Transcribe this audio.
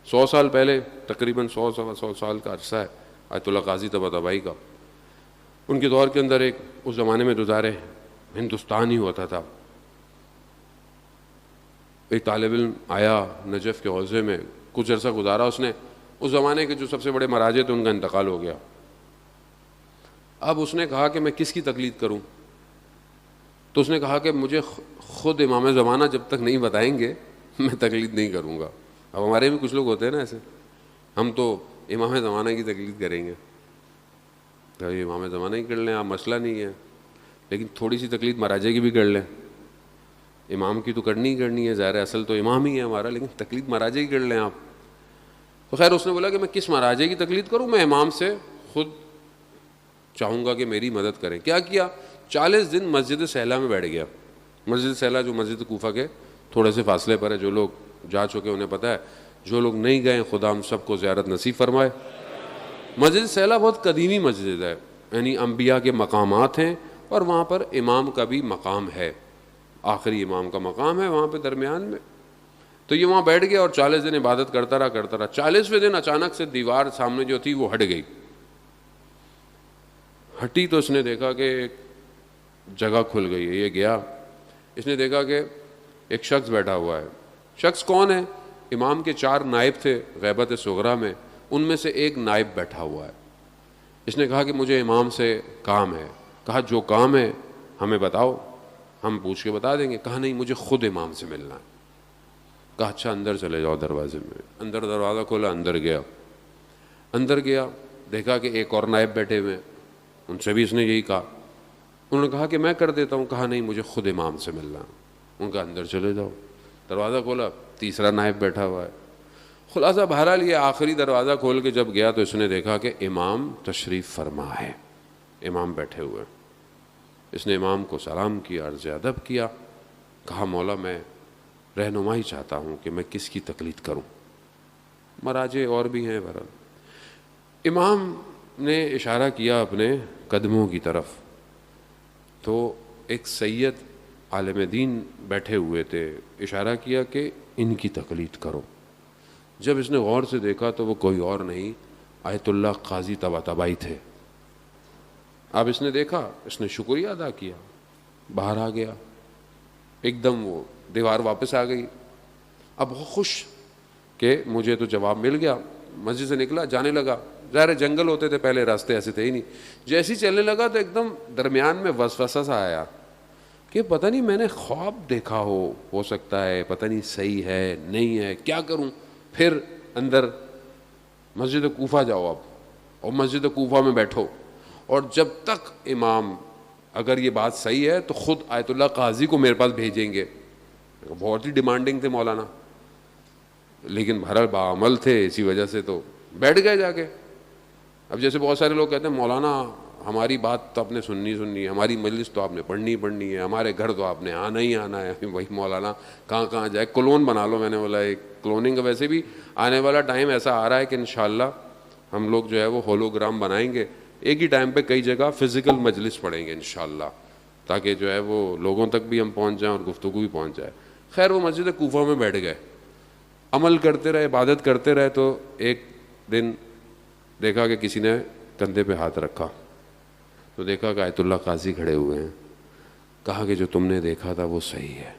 100 سال پہلے، تقریباً 100 سال کا عرصہ ہے آیت اللہ قاضی طباطبائی کا. ان کے دور کے اندر ایک اس زمانے میں دوزارے ہندوستان ہی ہوتا تھا. ایک طالب علم آیا نجف کے حوزے میں، کچھ عرصہ گزارا اس نے. اس زمانے کے جو سب سے بڑے مراجع تھے ان کا انتقال ہو گیا. اب اس نے کہا کہ میں کس کی تقلید کروں؟ تو اس نے کہا کہ مجھے خود امام زمانہ جب تک نہیں بتائیں گے میں تقلید نہیں کروں گا. اب ہمارے بھی کچھ لوگ ہوتے ہیں نا ایسے، ہم تو امام زمانہ کی تقلید کریں گے. تو یہ امام زمانہ ہی کر لیں آپ، مسئلہ نہیں ہے، لیکن تھوڑی سی تقلید مراجع کی بھی کر لیں. امام کی تو کرنی ہی کرنی ہے، ظاہر ہے اصل تو امام ہی ہے ہمارا، لیکن تقلید مراجع ہی کر لیں آپ. تو خیر اس نے بولا کہ میں کس مراجع کی تقلید کروں؟ میں امام سے خود چاہوں گا کہ میری مدد کریں. کیا کیا؟ 40 دن مسجد سہلا میں بیٹھ گیا. مسجد سہلا جو مسجد کوفہ کے تھوڑے سے فاصلے پر ہے، جو لوگ جا چکے انہیں پتہ ہے، جو لوگ نہیں گئے خدا ہم سب کو زیارت نصیب فرمائے. مسجد سہلا بہت قدیمی مسجد ہے، یعنی انبیاء کے مقامات ہیں، اور وہاں پر امام کا بھی مقام ہے، آخری امام کا مقام ہے وہاں پہ درمیان میں. تو یہ وہاں بیٹھ گیا اور 40 دن عبادت کرتا رہا. 40ویں دن اچانک سے دیوار سامنے جو تھی وہ ہٹ گئی. ہٹی تو اس نے دیکھا کہ ایک جگہ کھل گئی ہے. یہ گیا، اس نے دیکھا کہ ایک شخص بیٹھا ہوا ہے. شخص کون ہے؟ امام کے 4 نائب تھے غیبت صغریٰ میں، ان میں سے ایک نائب بیٹھا ہوا ہے. اس نے کہا کہ مجھے امام سے کام ہے. کہا جو کام ہے ہمیں بتاؤ، ہم پوچھ کے بتا دیں گے. کہا نہیں، مجھے خود امام سے ملنا ہے. کہا اچھا اندر چلے جاؤ دروازے میں. اندر دروازہ کھولا، اندر گیا دیکھا کہ ایک اور نائب بیٹھے ہوئے ہیں، ان سے بھی اس نے یہی کہا. انہوں نے کہا کہ میں کر دیتا ہوں. کہا نہیں، مجھے خود امام سے ملنا ہے. ان کا اندر چلے جاؤ. دروازہ کھولا، تیسرا نائب بیٹھا ہوا ہے. خلاصہ بہرحال یہ آخری دروازہ کھول کے جب گیا تو اس نے دیکھا کہ امام تشریف فرما ہے، امام بیٹھے ہوئے. اس نے امام کو سلام کیا، عرض ادب کیا. کہا مولا میں رہنمائی چاہتا ہوں کہ میں کس کی تقلید کروں، مراجع اور بھی ہیں. بہرحال امام نے اشارہ کیا اپنے قدموں کی طرف، تو ایک سید عالم دین بیٹھے ہوئے تھے. اشارہ کیا کہ ان کی تقلید کرو. جب اس نے غور سے دیکھا تو وہ کوئی اور نہیں، آیت اللہ قاضی طباطبائی تھے. اب اس نے دیکھا، اس نے شکریہ ادا کیا، باہر آ گیا. ایک دم وہ دیوار واپس آ گئی. اب بہت خوش کہ مجھے تو جواب مل گیا. مسجد سے نکلا، جانے لگا. ظاہر جنگل ہوتے تھے پہلے، راستے ایسے تھے ہی نہیں. جیسے ہی چلنے لگا تو ایک دم درمیان میں وسوسہ سا آیا کہ پتہ نہیں میں نے خواب دیکھا ہو سکتا ہے، پتہ نہیں صحیح ہے نہیں ہے، کیا کروں. پھر اندر مسجد کوفہ جاؤ اب، اور مسجد کوفہ میں بیٹھو، اور جب تک امام، اگر یہ بات صحیح ہے تو خود آیت اللہ قاضی کو میرے پاس بھیجیں گے. بہت ہی ڈیمانڈنگ تھے مولانا، لیکن بہرحال باعمل تھے، اسی وجہ سے تو بیٹھ گئے جا کے. اب جیسے بہت سارے لوگ کہتے ہیں مولانا ہماری بات تو آپ نے سننی ہے، ہماری مجلس تو آپ نے پڑھنی ہے، ہمارے گھر تو آپ نے آنا ہی آنا ہے. وہی مولانا کہاں جائے، کلون بنا لو. میں نے بولا ایک کلوننگ کا ویسے بھی آنے والا ٹائم ایسا آ رہا ہے کہ انشاءاللہ ہم لوگ جو ہے وہ ہولوگرام بنائیں گے، ایک ہی ٹائم پہ کئی جگہ فزیکل مجلس پڑھیں گے انشاءاللہ، تاکہ جو ہے وہ لوگوں تک بھی ہم پہنچ جائیں اور گفتگو بھی پہنچ جائے. خیر وہ مسجد کوفہ میں بیٹھ گئے، عمل کرتے رہے، عبادت کرتے رہے. تو ایک دن دیکھا کہ کسی نے کندھے پہ ہاتھ رکھا، تو دیکھا کہ آیت اللہ قاضی کھڑے ہوئے ہیں. کہا کہ جو تم نے دیکھا تھا وہ صحیح ہے.